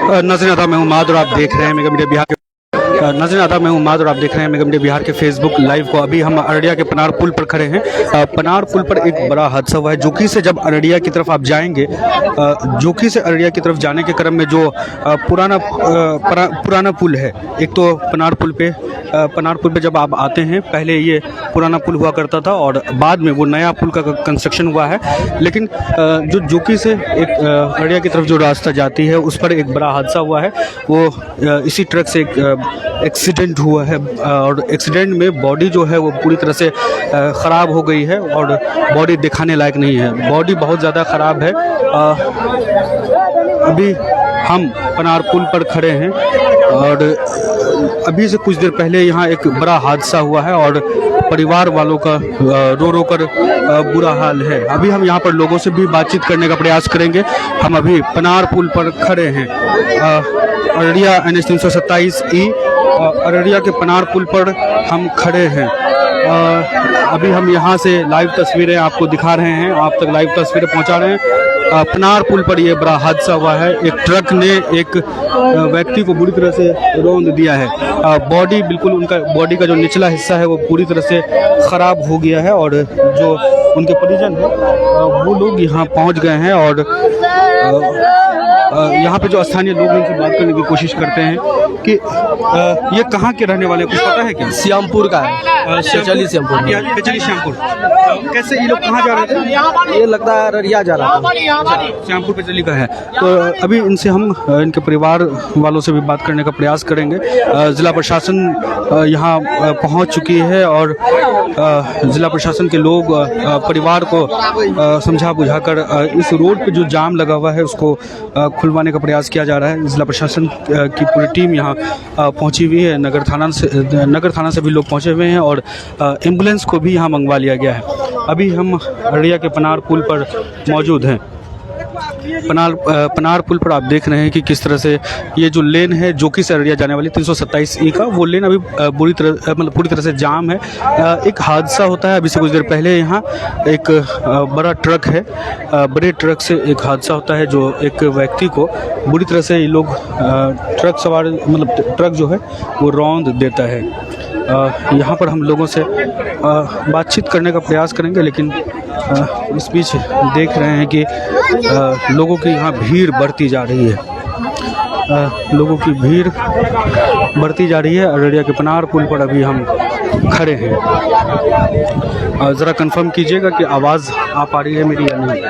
नाज़रीन आदाब, मैं हूं माद और आप देख रहे हैं मेगा मीडिया बिहार के नाज़रीन आदाब, मैं हूं माद और आप देख रहे हैं मेगा मीडिया बिहार के फेसबुक लाइव को। अभी हम अररिया के पनार पुल पर खड़े हैं। पनार पुल पर एक बड़ा हादसा हुआ है। जोकी से जब अररिया की तरफ आप जाएंगे, जोकी से अररिया की तरफ जाने के क्रम में जो पुराना पुल है, एक तो पनार पुल पे जब आप आते हैं, पहले ये पुराना पुल हुआ करता था और बाद में वो नया पुल का कंस्ट्रक्शन हुआ है। लेकिन जो जोकी से एक अररिया की तरफ जो रास्ता जाती है, उस पर एक बड़ा हादसा हुआ है। वो इसी ट्रक से एक एक्सीडेंट हुआ है और एक्सीडेंट में बॉडी जो है वो पूरी तरह से ख़राब हो गई है और बॉडी दिखाने लायक नहीं है। बॉडी बहुत ज़्यादा ख़राब है। अभी हम पनार पुल पर खड़े हैं और अभी से कुछ देर पहले यहाँ एक बड़ा हादसा हुआ है और परिवार वालों का रो कर बुरा हाल है। अभी हम यहाँ पर लोगों से भी बातचीत करने का प्रयास करेंगे। हम अभी पनार पुल पर खड़े हैं, अररिया NH 327E अररिया के पनार पुल पर हम खड़े हैं। अभी हम यहाँ से लाइव तस्वीरें आपको दिखा रहे हैं, आप तक लाइव तस्वीरें पहुँचा रहे हैं। पनार पुल पर यह बड़ा हादसा हुआ है। एक ट्रक ने एक व्यक्ति को बुरी तरह से रौंद दिया है। बॉडी बिल्कुल, उनका बॉडी का जो निचला हिस्सा है वो पूरी तरह से ख़राब हो गया है और जो उनके परिजन हैं वो लोग यहाँ पहुँच गए हैं और यहाँ पे जो स्थानीय लोग हैं उनसे बात करने की कोशिश करते हैं कि ये कहाँ के रहने वाले हैं, कुछ पता है क्या? श्यामपुर का है, चली श्यामपुर। कैसे ये लोग कहाँ जा रहे थे? ये लगता है अररिया जा रहा था। श्यामपुर पेचली का है। तो अभी इनसे हम इनके परिवार वालों से भी बात करने का प्रयास करेंगे। ज़िला प्रशासन यहाँ पहुँच चुकी है और ज़िला प्रशासन के लोग परिवार को समझा बुझाकर इस रोड पे जो जाम लगा हुआ है उसको खुलवाने का प्रयास किया जा रहा है। ज़िला प्रशासन की पूरी टीम यहाँ पहुँची हुई है। नगर थाना से भी लोग पहुँचे हुए हैं और एम्बुलेंस को भी यहाँ मंगवा लिया गया है। अभी हम अररिया के पनार पुल पर मौजूद हैं। पनार पुल पर आप देख रहे हैं कि किस तरह से ये जो लेन है जोकी से अररिया जाने वाली 327E का, वो लेन अभी पूरी तरह से जाम है। एक हादसा होता है अभी से कुछ देर पहले। यहाँ एक बड़ा ट्रक है, बड़े ट्रक से एक हादसा होता है जो एक व्यक्ति को बुरी तरह से ये लोग ट्रक जो है वो रौंद देता है। यहाँ पर हम लोगों से बातचीत करने का प्रयास करेंगे, लेकिन इस बीच देख रहे हैं कि लोगों की यहाँ भीड़ बढ़ती जा रही है। लोगों की भीड़ बढ़ती जा रही है। अररिया के पनार पुल पर अभी हम खड़े हैं। ज़रा कंफर्म कीजिएगा कि आवाज़ आ पा रही है मेरी या नहीं।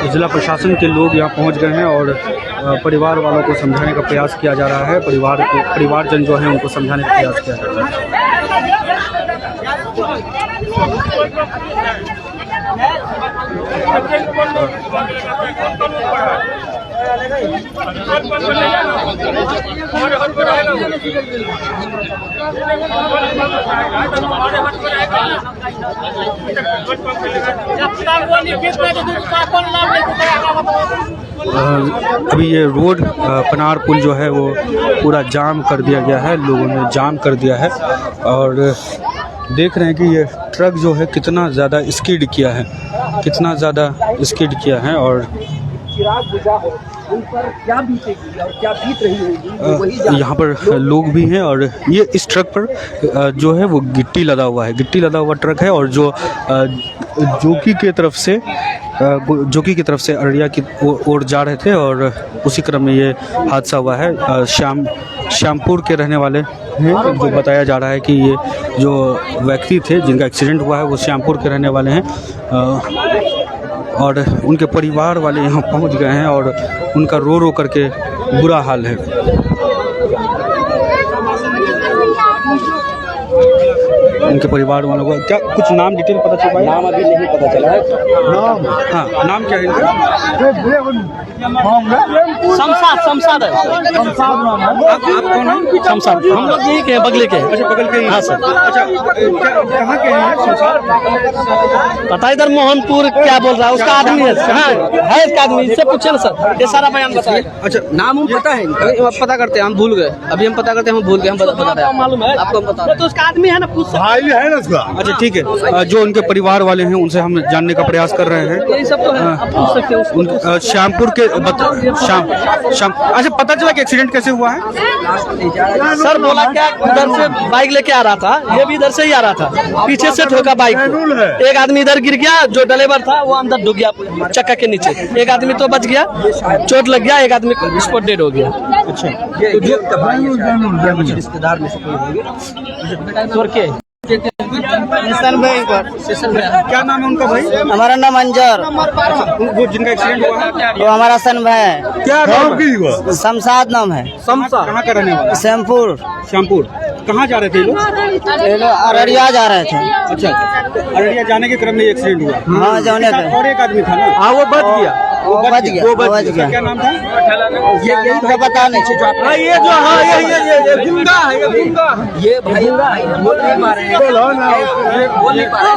जिला प्रशासन के लोग यहाँ पहुँच गए हैं और परिवार वालों को समझाने का प्रयास किया जा रहा है। परिवारजन जो हैं उनको समझाने का प्रयास किया जा रहा है। अभी ये रोड पनार पुल जो है वो पूरा जाम कर दिया गया है। लोगों ने जाम कर दिया है और देख रहे हैं कि ये ट्रक जो है कितना ज़्यादा स्किड किया है और यहाँ पर लोग भी हैं और ये इस ट्रक पर जो है वो गिट्टी लदा हुआ ट्रक है और जो जोकी की तरफ से अररिया की ओर जा रहे थे और उसी क्रम में ये हादसा हुआ है। श्यामपुर के रहने वाले हैं, जो बताया जा रहा है कि ये जो व्यक्ति थे जिनका एक्सीडेंट हुआ है वो श्यामपुर के रहने वाले हैं और उनके परिवार वाले यहाँ पहुँच गए हैं और उनका रो करके बुरा हाल है। उनके परिवार वालों का क्या कुछ नाम डिटेल पता चल पाया? नाम अभी नहीं पता चला है। हाँ, नाम क्या है इनका? शमशाद शमशाद है। आप कौन हैं? शमशाद हम लोग यही के बगले के। अच्छा, बगल के ही? हाँ सर। अच्छा, कहाँ के हैं शमशाद? पता इधर मोहनपुर क्या बोल रहा है उसका आदमी है। हाँ है इसका आदमी, इससे पूछे ना सर, ये सारा बयान बताएगा। अच्छा, नाम हम पता है इनका? पता करते हैं, हम भूल गए। अभी हम पता करते हैं, हम भूल गए। हम बता रहे हैं, मालूम है आपको, हम बता रहे हैं। तो उसका आदमी है ना, पूछ भाई है ना उसका। अच्छा ठीक है। जो उनके परिवार वाले हैं उनसे हम जानने का प्रयास कर रहे हैं। यही सब तो है, आप पूछ सकते हैं उसको। श्यामपुर के शाम अच्छा, पता चला कि एक्सीडेंट कैसे हुआ है? सर बोला क्या, उधर से बाइक लेके आ रहा था, ये भी इधर से ही आ रहा था, पीछे से ठोका बाइक को। एक आदमी इधर गिर गया, जो ड्राइवर था वो अंदर डूब गया चक्का के नीचे। एक आदमी तो बच गया, चोट लग गया, एक आदमी स्पॉट डेड हो गया। अच्छा, रिश्तेदार में से कोई होंगे के स्टेशन में क्या नाम है उनका भाई? हमारा नाम अंजर, वो जिनका एक्सीडेंट हुआ है? वो हमारा सन भाई है। क्या नाम है? शमशाद नाम है। शमशाद कहाँ का रहने वाला? श्यामपुर। श्यामपुर। कहाँ जा रहे थे ये लोग? ये लोग अररिया जा रहे थे। अच्छा, अररिया जाने के क्रम में एक्सीडेंट हुआ? हाँ जाने थे। और एक आदमी था ना? हाँ वो बच गया। वो बच गया। उसका क्या नाम था? ये पता नहीं। ये जो हाँ ये गुंगा है, ये गुंगा, ये भाई बोल नहीं पा रहे हैं, बोल नहीं पा रहे।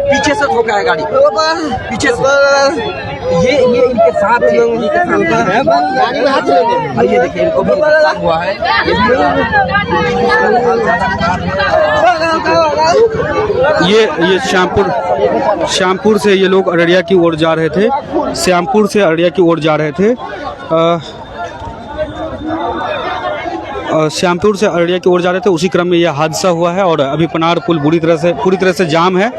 पीछे से ठोका है गाड़ी, पीछे से। ये इनके साथ है, गाड़ी में हाथ लगे। ये देखिए इनको भी नुकसान हुआ है। ये श्यामपुर से ये लोग अररिया की ओर जा रहे थे। श्यामपुर से अररिया की ओर जा रहे थे। श्यामपुर से अररिया की ओर जा रहे थे, उसी क्रम में यह हादसा हुआ है। और अभी पनार पुल पूरी तरह से जाम है।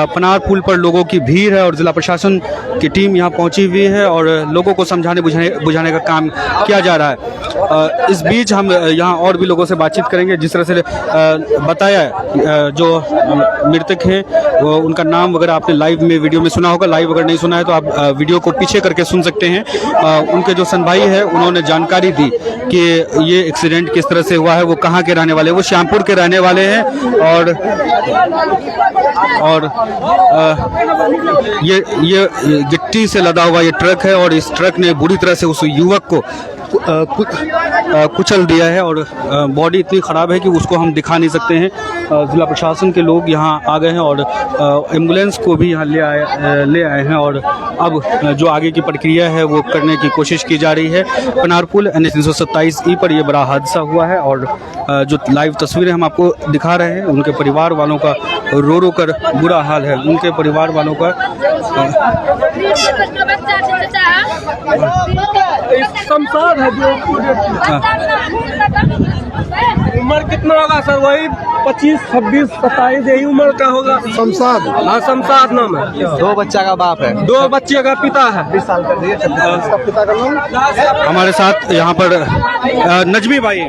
पनार पुल पर लोगों की भीड़ है और जिला प्रशासन की टीम यहाँ पहुँची हुई है और लोगों को समझाने बुझाने का काम किया जा रहा है। इस बीच हम यहाँ और भी लोगों से बातचीत करेंगे। जिस तरह से बताया जो मृतक हैं वो उनका नाम वगैरह आपने लाइव में वीडियो में सुना होगा। लाइव अगर नहीं सुना है तो आप वीडियो को पीछे करके सुन सकते हैं। उनके जो सन भाई है उन्होंने जानकारी दी कि ये एक्सीडेंट किस तरह से हुआ है। वो कहाँ के रहने वाले हैं? वो श्यामपुर के रहने वाले हैं। और ये गिट्टी से लदा हुआ ये ट्रक है और इस ट्रक ने बुरी तरह से उस युवक को कुचल दिया है और बॉडी इतनी ख़राब है कि उसको हम दिखा नहीं सकते हैं। ज़िला प्रशासन के लोग यहाँ आ गए हैं और एम्बुलेंस को भी यहाँ ले आए हैं और अब जो आगे की प्रक्रिया है वो करने की कोशिश की जा रही है। पनार पुल NH 327E पर यह बड़ा हादसा हुआ है और जो लाइव तस्वीरें हम आपको दिखा रहे हैं उनके परिवार वालों का रो कर बुरा हाल है। उनके परिवार वालों का शमशाद है। उम्र कितना होगा सर? वही 25, 26, 27 यही उम्र का होगा। शमशाद। हाँ शमशाद नाम है। 2 बच्चा का बाप है, 2 बच्चे का पिता है। 20 साल का दिए, 26 का पिता का नाम। हमारे साथ यहाँ पर नजमी भाई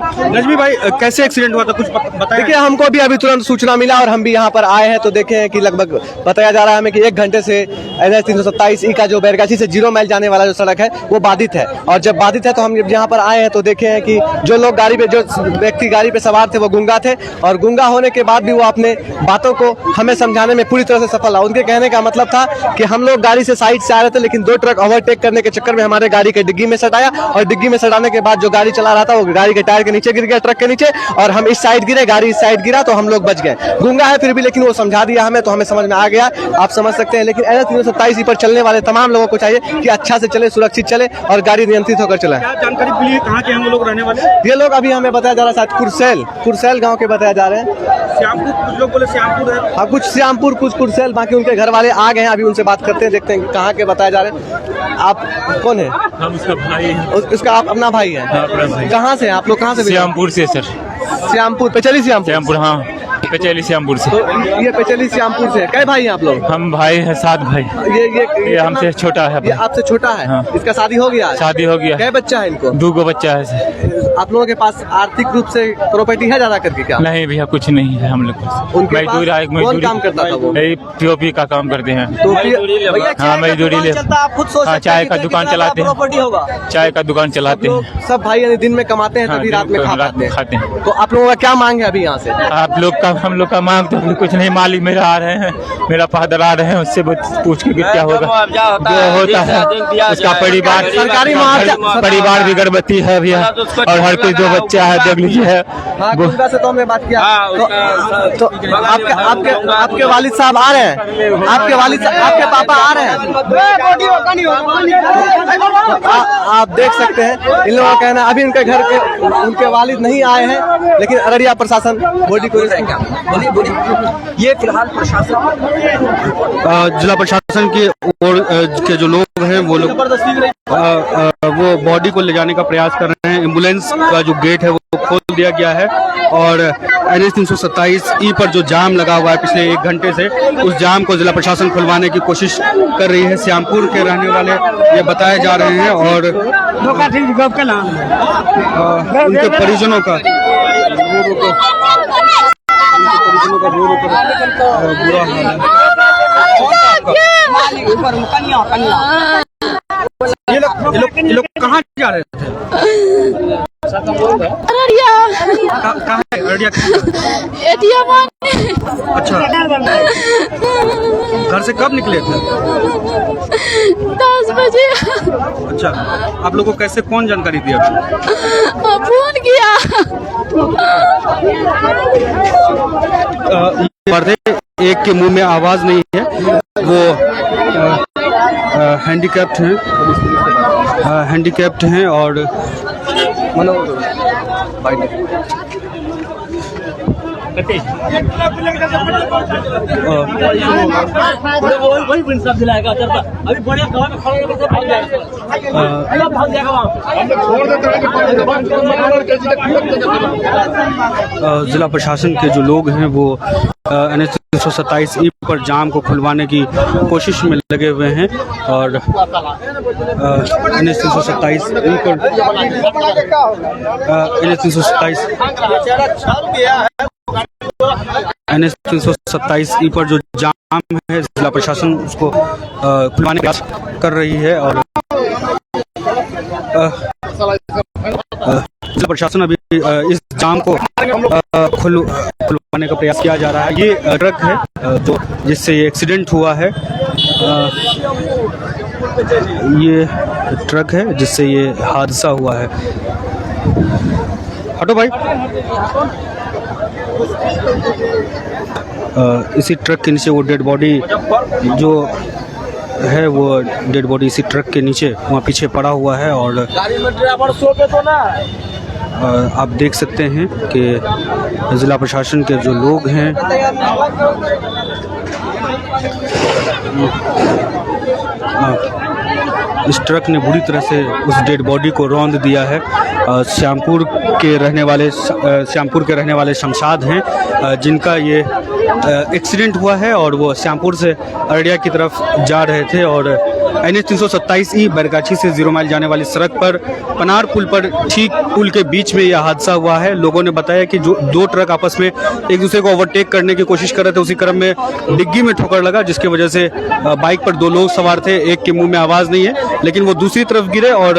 कैसे एक्सीडेंट हुआ था कुछ बताइए। देखिए हमको भी अभी तुरंत सूचना मिला और हम भी यहाँ पर आए हैं तो देखे हैं कि लगभग बताया जा रहा है हमें कि 1 घंटे से NH 327E का जो बैरगाछी से 0 माइल जाने वाला जो सड़क है वो बाधित है। और जब बाधित है तो हम यहाँ पर आए हैं तो देखे हैं कि जो लोग जो व्यक्ति गाड़ी पे सवार थे वो गूंगा थे और गूंगा होने के बाद भी वो अपने बातों को हमें समझाने में पूरी तरह से सफल रहा। उनके कहने का मतलब था कि हम लोग गाड़ी से साइड से आ रहे थे लेकिन 2 ट्रक ओवरटेक करने के चक्कर में हमारे गाड़ी के डिग्गी में सटाया और डिग्गी में सटाने के बाद जो गाड़ी चला रहा था वो गाड़ी के टायर के नीचे गिर गया, ट्रक के नीचे, और हम इस साइड गिरे, गाड़ी इस साइड गिरा तो हम लोग बच गए। गूंगा है फिर भी लेकिन वो समझा दिया हमें तो हमें समझ में आ गया, आप समझ सकते हैं। लेकिन NH 327E पर चलने वाले तमाम लोगों को चाहिए कि अच्छा से चले, सुरक्षित चले और गाड़ी नियंत्रित होकर चलाएं। क्या जानकारी मिली है कहाँ के हम लोग रहने वाले? ये लोग अभी हमें बताया जा रहा है शायद कुरसेल गांव के बताया जा रहे हैं। श्यामपुर, कुछ लोग बोले श्यामपुर है। हाँ कुछ श्यामपुर कुछ कुरसेल, बाकी उनके घर वाले आ गए हैं, अभी उनसे बात करते हैं, देखते हैं कहाँ के बताया जा रहे हैं। आप कौन है? हम उसका भाई हैं। उसका आप अपना भाई है? कहाँ से आप लोग? कहाँ से? श्यामपुर से सर। श्यामपुर, पेचली श्यामपुर, हाँ पेचली श्यामपुर से। तो ये पेचली श्यामपुर से कै भाई हैं आप लोग? हम भाई हैं 7 भाई। ये हमसे छोटा है। ये आपसे छोटा है? हाँ। इसका शादी हो गया? शादी हो गया। कै बच्चा है इनको? 2 बच्चा है। आप लोगों के पास आर्थिक रूप से प्रॉपर्टी है ज्यादा करके क्या? नहीं भैया कुछ नहीं है हम लोग को। उनके पास कौन काम करता था वो? पीओपी का काम करते हैं। तो हाँ मजदूरी ले। आप खुद सोच हाँ चाय का दुकान चलाते हैं। प्रॉपर्टी होगा। चाय का दुकान चलाते हैं। सब भाई यानी दिन में कमाते हैं हाँ, तभी रात में रात खाते हैं। खाते हैं। तो आप लोगों का क्या मांग है अभी यहाँ से? आप लोग का हम लोग का मांग तो अभी कुछ नहीं, मालिक मेरा आ रहे हैं, मेरा फादर आ रहे हैं, उससे पूछ के क्या होगा जो होता है उसका परिवार। सरकारी मुआवजा- परिवार भी गर्भवती है भैया और हर कोई 2 बच्चा है, देख लीजिए है। हाँ गुंडा से तो हमने बात किया। तो आपके वालिद साहब आ रहे हैं? आपके पापा आ रहे हैं? आप देख सकते हैं इन लोगों का कहना अभी उनके घर के उनके वालिद नहीं आए हैं, लेकिन अररिया प्रशासन बॉडी को ये फिलहाल प्रशासन जिला प्रशासन की ओर के जो लोग हैं वो लोग वो बॉडी को ले जाने का प्रयास कर रहे हैं। एम्बुलेंस का जो गेट है वो खोल दिया गया है और NH 327E पर जो जाम लगा हुआ है पिछले 1 घंटे से, उस जाम को जिला प्रशासन खुलवाने की कोशिश कर रही है। श्यामपुर के रहने वाले ये बताए जा रहे हैं और उनके परिजनों का बुरा हाल है। ये लोग कहाँ जा रहे थे? अररिया। कहाँ है अररिया? एटीएम। अच्छा, घर से कब निकले थे? 10 बजे। अच्छा, आप लोगों को कैसे कौन जानकारी दिया? फोन किया। एक के मुंह में आवाज नहीं है, वो हैंडीकैप्ड हैं और जिला प्रशासन के जो लोग हैं वो NH 327E पर जाम को खुलवाने की कोशिश में लगे हुए हैं और NH 327E पर NH 327E पर जो जाम है जिला प्रशासन उसको खुलवाने का प्रयास कर रही है और जिला प्रशासन अभी इस जाम को खुलवाने का प्रयास किया जा रहा है। ये ट्रक है जो जिससे ये एक्सीडेंट हुआ है, ये ट्रक है जिससे ये हादसा हुआ है। हटो भाई। इसी ट्रक के नीचे वो डेड बॉडी जो है वो डेड बॉडी इसी ट्रक के नीचे वहाँ पीछे पड़ा हुआ है और आप देख सकते हैं कि जिला प्रशासन के जो लोग हैं इस ट्रक ने बुरी तरह से उस डेड बॉडी को रौंद दिया है। श्यामपुर के रहने वाले शमशाद हैं जिनका ये एक्सीडेंट हुआ है और वो श्यामपुर से अररिया की तरफ जा रहे थे और NH 327E बैरगाछी से 0 माइल जाने वाली सड़क पर पनार पुल पर ठीक पुल के बीच में यह हादसा हुआ है। लोगों ने बताया कि जो 2 ट्रक आपस में एक दूसरे को ओवरटेक करने की कोशिश कर रहे थे, उसी क्रम में डिग्गी में ठोकर लगा जिसकी वजह से बाइक पर 2 लोग सवार थे। एक के मुंह में आवाज़ नहीं है लेकिन वो दूसरी तरफ गिरे और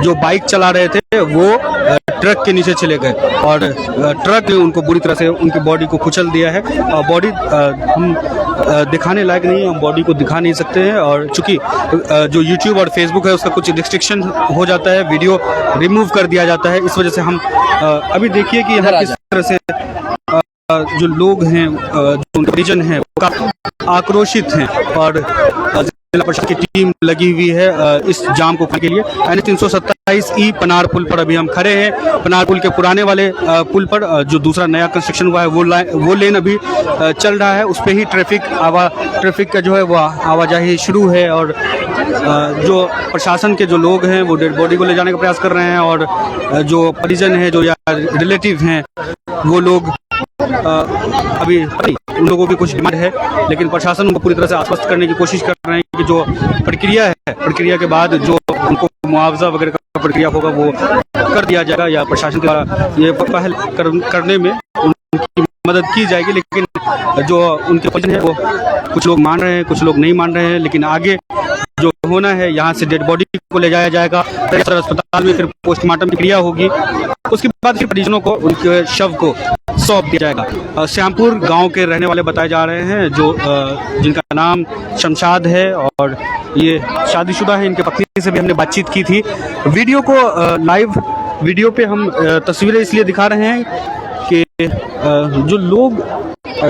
जो बाइक चला रहे थे वो ट्रक के नीचे चले गए और ट्रक ने उनको बुरी तरह से उनकी बॉडी को कुचल दिया है। बॉडी हम दिखाने लायक नहीं है, हम बॉडी को दिखा नहीं सकते हैं और चूंकि जो YouTube और Facebook है उसका कुछ रिस्ट्रिक्शन हो जाता है, वीडियो रिमूव कर दिया जाता है। इस वजह से हम अभी देखिए कि यहाँ किस तरह से जो लोग हैं जो परिजन हैं काफी आक्रोशित हैं और जिला प्रशासन की टीम लगी हुई है इस जाम को के लिए। NH 327E पनार पुल पर अभी हम खड़े हैं। पनार पुल के पुराने वाले पुल पर जो दूसरा नया कंस्ट्रक्शन हुआ है वो लेन अभी चल रहा है, उस पर ही ट्रैफिक का जो है वो आवाजाही शुरू है और जो प्रशासन के जो लोग हैं वो डेड बॉडी को ले जाने का प्रयास कर रहे हैं और जो परिजन हैं जो या रिलेटिव हैं वो लोग अभी उन लोगों की कुछ डिमांड है लेकिन प्रशासन उनको पूरी तरह से आश्वस्त करने की कोशिश कर रहे हैं कि जो प्रक्रिया है, प्रक्रिया के बाद जो उनको मुआवजा वगैरह का का प्रक्रिया होगा वो कर दिया जाएगा, या प्रशासन के द्वारा ये पहल करने में उनकी मदद की जाएगी। लेकिन जो उनके पोजीशन है वो कुछ लोग मान रहे हैं, कुछ लोग नहीं मान रहे हैं। लेकिन आगे जो होना है, यहाँ से डेड बॉडी को ले जाया जाएगा अस्पताल में, फिर पोस्टमार्टम की क्रिया होगी, उसके बाद फिर परिजनों को उनके शव को सौंप दिया जाएगा। श्यामपुर गांव के रहने वाले बताए जा रहे हैं, जो जिनका नाम शमशाद है और ये शादीशुदा है। इनके पत्नी से भी हमने बातचीत की थी। वीडियो को लाइव वीडियो पे हम तस्वीरें इसलिए दिखा रहे हैं कि जो लोग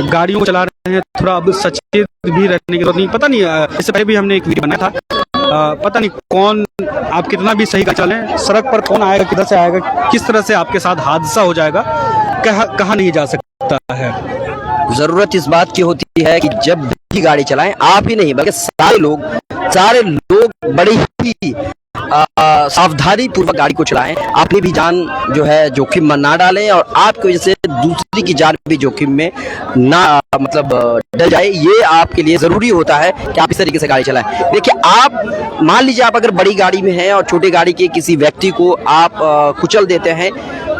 गाड़ियों को चला रहे हैं थोड़ा अब सचेत भी रहने की जरूरत नहीं। पता नहीं, इससे पहले भी हमने एक वीडियो बनाया था, पता नहीं कौन, आप कितना भी सही गाड़ी चलें, सड़क पर कौन आएगा, किधर से आएगा, किस तरह से आपके साथ हादसा हो जाएगा, कहा नहीं जा सकता है। जरूरत इस बात की होती है कि जब भी गाड़ी चलाएं, आप ही नहीं बल्कि सारे लोग बड़े ही सावधानी पूर्वक गाड़ी को चलाएं, अपनी भी जान जो है जोखिम में ना डालें और आपकी वजह से दूसरी की जान भी जोखिम में ना डल जाए। ये आपके लिए जरूरी होता है कि आप इस तरीके से गाड़ी चलाएं। देखिए, आप मान लीजिए आप अगर बड़ी गाड़ी में हैं और छोटी गाड़ी के किसी व्यक्ति को आप कुचल देते हैं,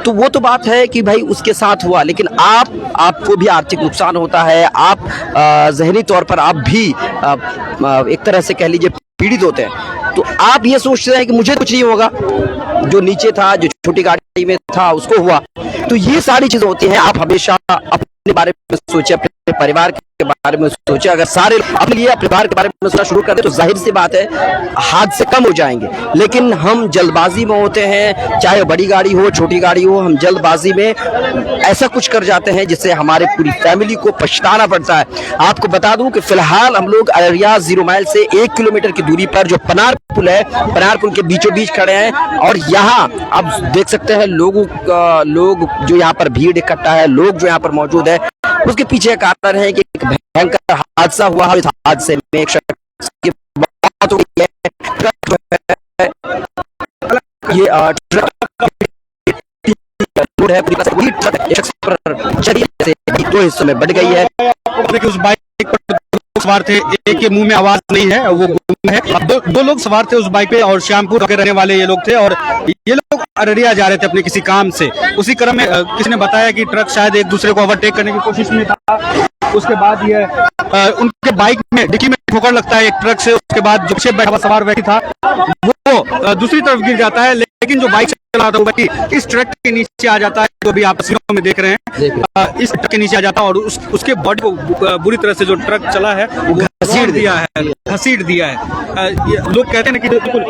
तो वो तो बात है कि भाई उसके साथ हुआ, लेकिन आपको भी आर्थिक नुकसान होता है, आप ज़हनी तौर पर आप भी एक तरह से कह लीजिए पीड़ित होते हैं। तो आप ये सोचते हैं कि मुझे कुछ नहीं होगा, जो नीचे था, जो छोटी गाड़ी में था उसको हुआ। तो ये सारी चीजें होती हैं। आप हमेशा अपने बारे में सोचिए, अपने परिवार के बारे में सोचिए। अगर सारे अपने लिए अपने परिवार के बारे में सोचना शुरू कर दे तो जाहिर सी बात है हादसे कम हो जाएंगे। लेकिन हम जल्दबाजी में होते हैं, चाहे बड़ी गाड़ी हो छोटी गाड़ी हो, हम जल्दबाजी में ऐसा कुछ कर जाते हैं जिससे हमारे पूरी फैमिली को पछताना पड़ता है। आपको बता दूं कि फिलहाल हम लोग अररिया 0 माइल से 1 किलोमीटर की दूरी पर जो पनार पुल है, पनार पुल के बीचों बीच खड़े हैं और यहाँ आप देख सकते हैं लोग जो यहाँ पर भीड़ इकट्ठा है, लोग जो यहाँ पर मौजूद है, उसके पीछे कारण है कि एक भयंकर हादसा हुआ है। इस हादसे में एक शख्स की मौत हो गई है। ये ट्रक है, पूरी ट्रक एक शख्स पर चढ़ी से 2 हिस्सों में बढ़ गई है। उस बाइक पर सवार थे, एक के मुंह में आवाज नहीं है, वो गुम है। दो लोग सवार थे उस बाइक पे और श्यामपुर के रहने वाले ये लोग थे और ये लोग अररिया जा रहे थे अपने किसी काम से। उसी क्रम में किसी ने बताया कि ट्रक शायद एक दूसरे को ओवरटेक करने की कोशिश में था। उसके बाद ये उनके बाइक में डिक्की में ठोकर लगता है एक ट्रक से। उसके बाद जो पीछे बैठा हुआ सवार व्यक्ति था वो दूसरी तरफ गिर जाता है, लेकिन जो बाइक चला रहा था व्यक्ति इस ट्रक के नीचे आ जाता है, जो भी आप तस्वीरों में देख रहे हैं। इस ट्रक के नीचे आ जाता है और उसके बॉडी को बुरी तरह से जो ट्रक चला है वो घसीट दिया है। लोग कहते हैं कि बिल्कुल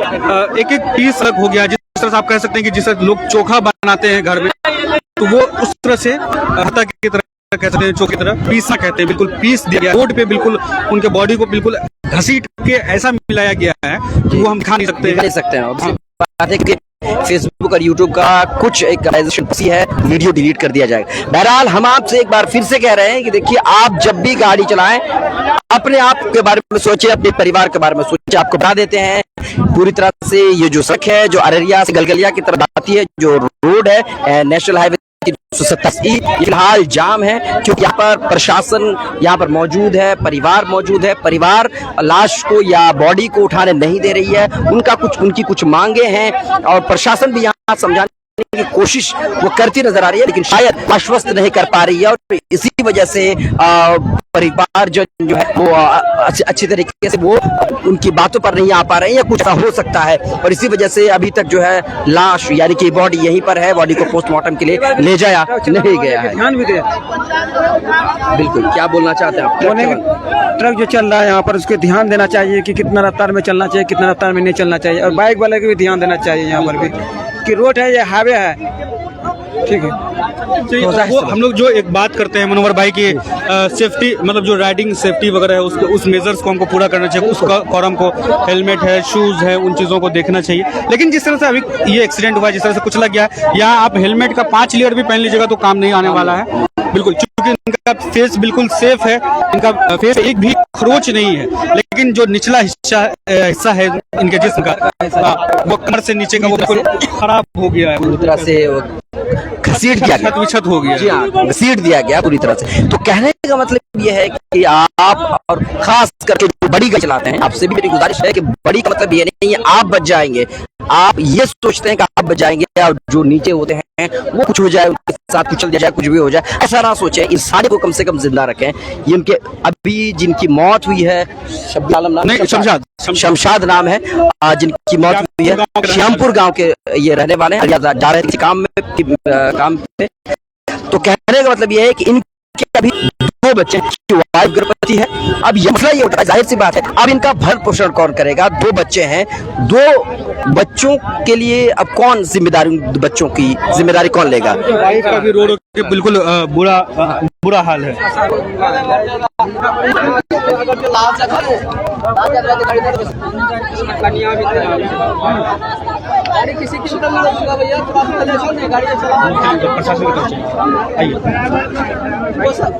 एक पीस अलग हो गया, जिस तरह से आप कह सकते हैं कि जिस तरह लोग चोखा बनाते हैं घर में, तो वो उस तरह से हत्या की तरह कह सकते हैं, चोखे की तरह पीसना कहते हैं, बिल्कुल पीस दिया गया। रोड पे बिल्कुल उनके बॉडी को बिल्कुल घसीट के ऐसा मिलाया गया है कि वो हम खा नहीं सकते हैं। बात है कि फेसबुक और यूट्यूब का कुछ एक पॉलिसी है, वीडियो डिलीट कर दिया जाएगा। बहरहाल हम आपसे एक बार फिर से कह रहे हैं कि देखिए, आप जब भी गाड़ी चलाएं अपने आप के बारे में सोचिए, अपने परिवार के बारे में सोचिए। आपको बता देते हैं पूरी तरह से ये जो सड़क है जो अररिया से गलगलिया की तरफ आती है, जो रोड है नेशनल हाईवे 227 फिलहाल जाम है, क्योंकि यहाँ पर प्रशासन यहाँ पर मौजूद है, परिवार मौजूद है। परिवार लाश को या बॉडी को उठाने नहीं दे रही है, उनकी कुछ मांगे हैं और प्रशासन भी यहाँ समझाने की कोशिश वो करती नजर आ रही है, लेकिन शायद आश्वस्त नहीं कर पा रही है और इसी वजह से परिवार जो है वो अच्छी तरीके से वो उनकी बातों पर नहीं आ पा रहे हैं या कुछ ऐसा हो सकता है। और इसी वजह से अभी तक जो है लाश यानी कि बॉडी यहीं पर है, बॉडी को पोस्टमार्टम के लिए ले जाया नहीं गया है। ध्यान भी दे, बिल्कुल। क्या बोलना चाहते हैं आप? ट्रक जो चल रहा है यहाँ पर उसको ध्यान देना चाहिए कि कितना रफ्तार में चलना चाहिए, कितना रफ्तार में नहीं चलना चाहिए, और बाइक वाले को भी ध्यान देना चाहिए यहाँ पर भी कि रोड है, ये हाईवे है, ठीक है। तो वो हम लोग जो एक बात करते हैं मनोहर भाई की सेफ्टी, मतलब जो राइडिंग सेफ्टी वगैरह है उसको, उस मेजर्स को हमको पूरा करना चाहिए। उसका कॉरम को हेलमेट है, शूज है, उन चीज़ों को देखना चाहिए। लेकिन जिस तरह से अभी ये एक्सीडेंट हुआ, जिस तरह से कुछ लग गया, यहाँ आप हेलमेट का 5 लेयर भी पहन लीजिएगा तो काम नहीं आने वाला है बिल्कुल, क्योंकि इनका फेस बिल्कुल सेफ है, इनका फेस एक भी खरोच नहीं है। लेकिन जो निचला हिस्सा है इनके जिस्म का, वो कमर से नीचे का वो बिल्कुल खराब हो गया है, पूरी तरह से घसीट दिया गया, विक्षत हो गया। जी हाँ, घसीट दिया गया पूरी तरह से। तो कहने का मतलब ये है कि आप और खास करके जो बड़ी गाड़ी चलाते हैं, आपसे भी मेरी गुजारिश है कि बड़ी का मतलब ये नहीं है आप बच जाएंगे, आप ये सोचते हैं कि आप बचाएंगे और जो नीचे होते हैं वो कुछ हो जाए, उनके साथ कुचल दिया जाए, कुछ भी हो जाए, ऐसा ना सोचें। इंसानी को कम से कम जिंदा रखें। ये उनके अभी जिनकी मौत हुई है, शब्बीर आलम नाम, नहीं, शमशाद नाम है, जिनकी मौत हुई है, श्यामपुर गांव के ये रहने वाले हैं, जा रहे थे काम पे। तो कहने का मतलब ये है कि इनके अभी 2 बच्चे, वाइफ गर्भवती है। अब ये मसला ये उठा, जाहिर सी बात है, अब इनका भरण पोषण कौन करेगा? 2 बच्चे हैं, 2 बच्चों के लिए अब कौन जिम्मेदारी, बच्चों की जिम्मेदारी कौन लेगा? वाइफ का भी रो के बिल्कुल बुरा हाल है। किसी की भैया, गाड़ी प्रशासन की तरफ से आइए। वो सब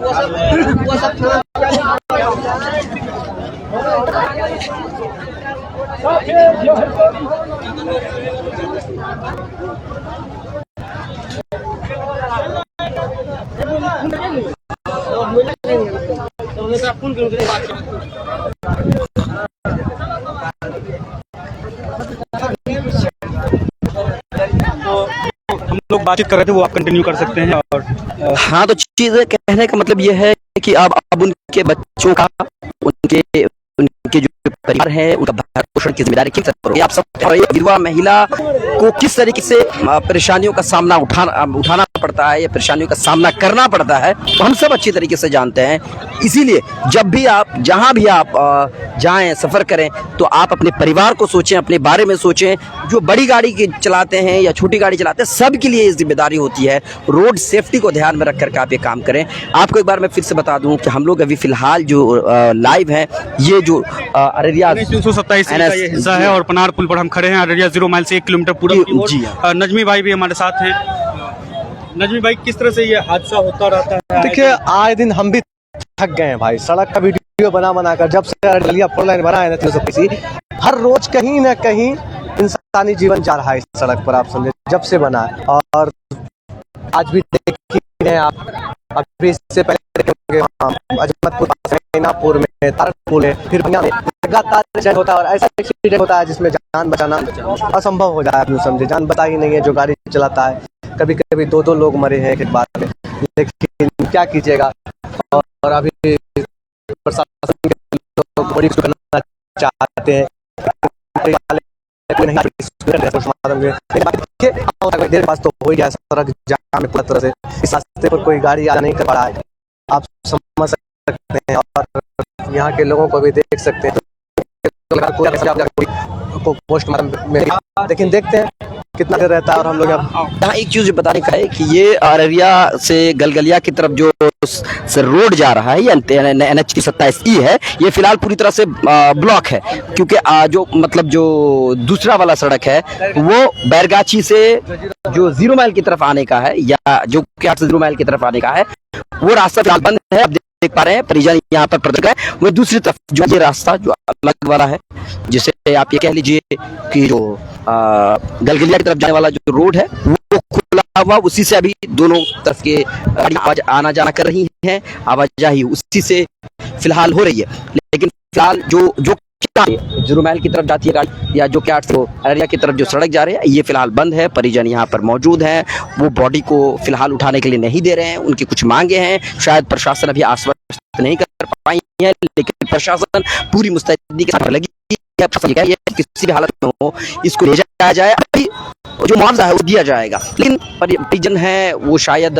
हम लोग बातचीत कर रहे थे, वो आप कंटिन्यू कर सकते हैं। और हाँ, तो चीज़ कहने का मतलब ये है कि अब उनके बच्चों का, उनके जो परिवार है, उनका भरण पोषण की जिम्मेदारी किस तरह होगी? आप सब विधवा महिला को किस तरीके से परेशानियों का सामना उठाना पड़ता है या परेशानियों का सामना करना पड़ता है, तो हम सब अच्छी तरीके से जानते हैं। इसीलिए जब भी आप, जहाँ भी आप जाएं, सफ़र करें, तो आप अपने परिवार को सोचें, अपने बारे में सोचें। जो बड़ी गाड़ी चलाते हैं या छोटी गाड़ी चलाते हैं, सब के लिए ये जिम्मेदारी होती है। रोड सेफ्टी को ध्यान में रख कर आप ये काम करें। आपको एक बार मैं फिर से बता दूं कि हम लोग अभी फिलहाल जो लाइव हैं, ये जो अररिया 327 का ये हिस्सा है और पनार पुल पर हम खड़े हैं, अररिया 0 माइल से 1 किलोमीटर पूर्व की ओर। नजमी भाई भी हमारे साथ हैं। नजमी भाई, किस तरह से ये हादसा होता रहता है? देखिए, आए दिन हम भी थक गए हैं भाई, सड़क का वीडियो बना कर, जब से अररिया 4 लाइन बना है ना 325, हर रोज कहीं ना कहीं इंसानी जीवन जा रहा है इस सड़क पर, आप समझे, जब से बना है। और आज भी देख रहे हैं आप, अभी इससे पहले अजमतपुर, मैनापुर में, तारपुर है, फिर लगातार एक्सीडेंट होता है। और ऐसा एक्सीडेंट होता है जिसमें जान बचाना असंभव हो जाए, आप समझे। जान बता ही नहीं है जो गाड़ी चलाता है। कभी कभी 2-2 लोग मरे हैं एक बार में, लेकिन क्या कीजिएगा। और अभी प्रशासन के लोग बड़ी करना चाहते हैं, देर पास तो हो ही गया, सड़क जाम में पूरी तरह से, इस रास्ते पर कोई गाड़ी आ नहीं कर पा रहा है, आप समझ सकते हैं। और यहाँ के लोगों को भी देख सकते हैं, पोस्टमार्टम में, लेकिन देखते हैं कितना देर रहता है। और हम लोग यहाँ एक चीज बताने का है कि ये अररिया से गलगलिया की तरफ जो रोड जा रहा है, ये NH 27E है, ये फिलहाल पूरी तरह से ब्लॉक है, क्योंकि जो दूसरा वाला सड़क है वो बैरगाछी से जो 0 माइल की तरफ आने का है, या जो 0 माइल की तरफ आने का है, वो रास्ता फिलहाल बंद है। अब देख पा रहे हैं परिजन यहाँ पर प्रदर्शन है। वो दूसरी तरफ जो ये रास्ता जो अलग वाला है, जिसे आप ये कह लीजिए कि जो गलगलिया की तरफ जाने वाला जो रोड है वो खुला हुआ, उसी से अभी दोनों तरफ के गाड़ी आना जाना कर रही हैं, आवाजाही उसी से फिलहाल हो रही है। लेकिन फिलहाल जो 0 माइल की तरफ जाती है गाड़ी, या जो 800 अररिया की तरफ जो सड़क जा रही है, ये फिलहाल बंद है। परिजन यहाँ पर मौजूद हैं, वो बॉडी को फिलहाल उठाने के लिए नहीं दे रहे हैं। उनकी कुछ मांगे हैं, शायद प्रशासन अभी आश्वस्त नहीं कर पाई है, लेकिन प्रशासन पूरी मुस्तैदी के साथ लगी है। किसी भी हालत में हो, इसको ले जाया जाए, अभी जो मुआवजा है वो दिया जाएगा। लेकिन परिजन है वो शायद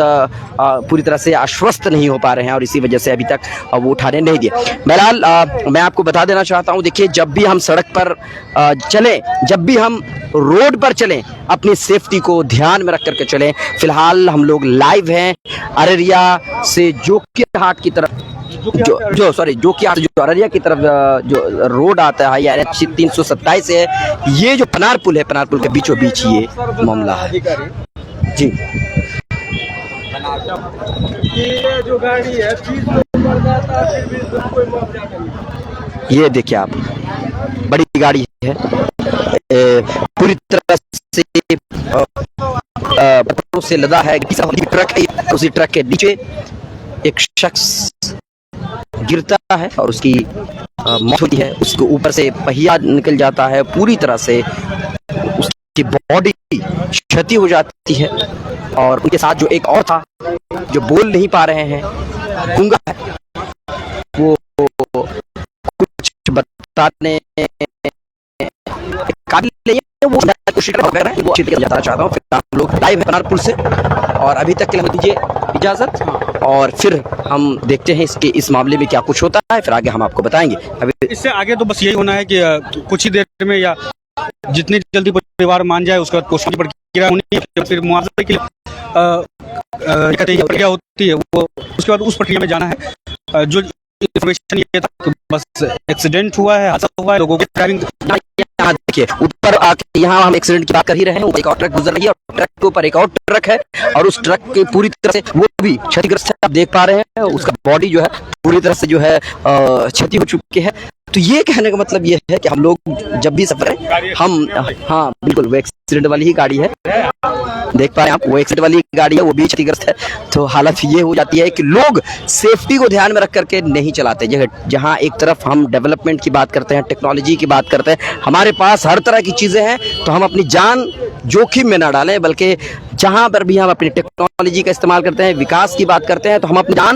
पूरी तरह से आश्वस्त नहीं हो पा रहे हैं, और इसी वजह से अभी तक वो उठाने नहीं दिए। बहरहाल मैं आपको बता देना चाहता हूं, देखिए, जब भी हम सड़क पर चलें, जब भी हम रोड पर चलें, अपनी सेफ्टी को ध्यान में रख करके चलें। फिलहाल हम लोग लाइव हैं अररिया से जोकिया हाट की तरफ, जो अररिया की तरफ जो रोड आता है, या NH 327 है। ये जो पनार पुल है, पनार पुल के बीचों बीच ये मामला है जी। ये जो गाड़ी है ये देखिए आप, बड़ी गाड़ी है, पूरी तरह से पत्थरों से लदा है, ट्रक है। उसी ट्रक के नीचे एक शख्स गिरता है और उसकी मौत होती है। उसके ऊपर से पहिया निकल जाता है, पूरी तरह से उसकी उनकी बॉडी क्षति हो जाती है। और उनके साथ जो एक और था जो बोल नहीं पा रहे हैं, गूंगा है, वो कुछ बताने काबिल नहीं है, वो कोशिश कर रहे हैं। वो अच्छी बताना चाहता हूँ। फिर हम लोग लाइव है बनारपुर से और अभी तक के लिए हमें दीजिए इजाजत और फिर हम देखते हैं इसके इस मामले में क्या कुछ होता है, फिर आगे हम आपको बताएंगे। अभी इससे आगे तो बस यही होना है कि कुछ ही देर में या जितनी जल्दी परिवार मान जाए उसके बाद पोस्टमार्टम की प्रक्रिया होनी है, फिर मुआवजे के लिए प्रक्रिया होती है, वो उसके बाद उस प्रक्रिया में जाना है। जो इन्फॉर्मेशन ये था कि बस एक्सीडेंट हुआ है, हादसा हुआ है, लोगों की ड्राइविंग। यहाँ देखिए ऊपर आके, यहाँ हम एक्सीडेंट की बात कर ही रहे हैं, एक और ट्रक गुजर रही है और ट्रक के ऊपर एक और ट्रक है और उस ट्रक के पूरी तरह से वो भी क्षतिग्रस्त है। आप देख पा रहे हैं उसका बॉडी जो है पूरी तरह से जो है क्षति हो चुकी है। तो ये कहने का मतलब ये है कि हम लोग जब भी सफर है हम, हाँ बिल्कुल वो एक्सीडेंट वाली ही गाड़ी है, देख पा रहे हैं आप, वो एक्सीडेंट वाली गाड़ी है, वो भी क्षतिग्रस्त है। तो हालत ये हो जाती है कि लोग सेफ्टी को ध्यान में रख करके नहीं चलाते। जहाँ एक तरफ हम डेवलपमेंट की बात करते हैं, टेक्नोलॉजी की बात करते हैं, हमारे पास हर तरह की चीज़ें हैं, तो हम अपनी जान जोखिम में ना डालें, बल्कि जहाँ पर भी हम अपनी टेक्नोलॉजी का इस्तेमाल करते हैं, विकास की बात करते हैं, तो हम अपनी जान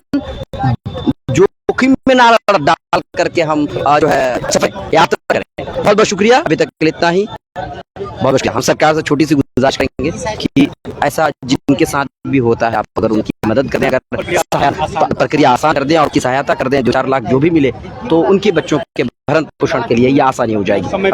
जोखिम में ना डाल करके हम जो है सफर यात्रा करें। बहुत बहुत शुक्रिया, अभी तक के लिए इतना ही। बहुत बहुत शुक्रिया। हम सरकार से छोटी सी गुजारिश करेंगे कि ऐसा जिनके साथ भी होता है, आप अगर उनकी मदद करें, अगर प्रक्रिया आसान कर दें और की सहायता कर दें, 2-4 लाख जो भी मिले, तो उनके बच्चों के भरण पोषण के लिए ये आसानी हो जाएगी।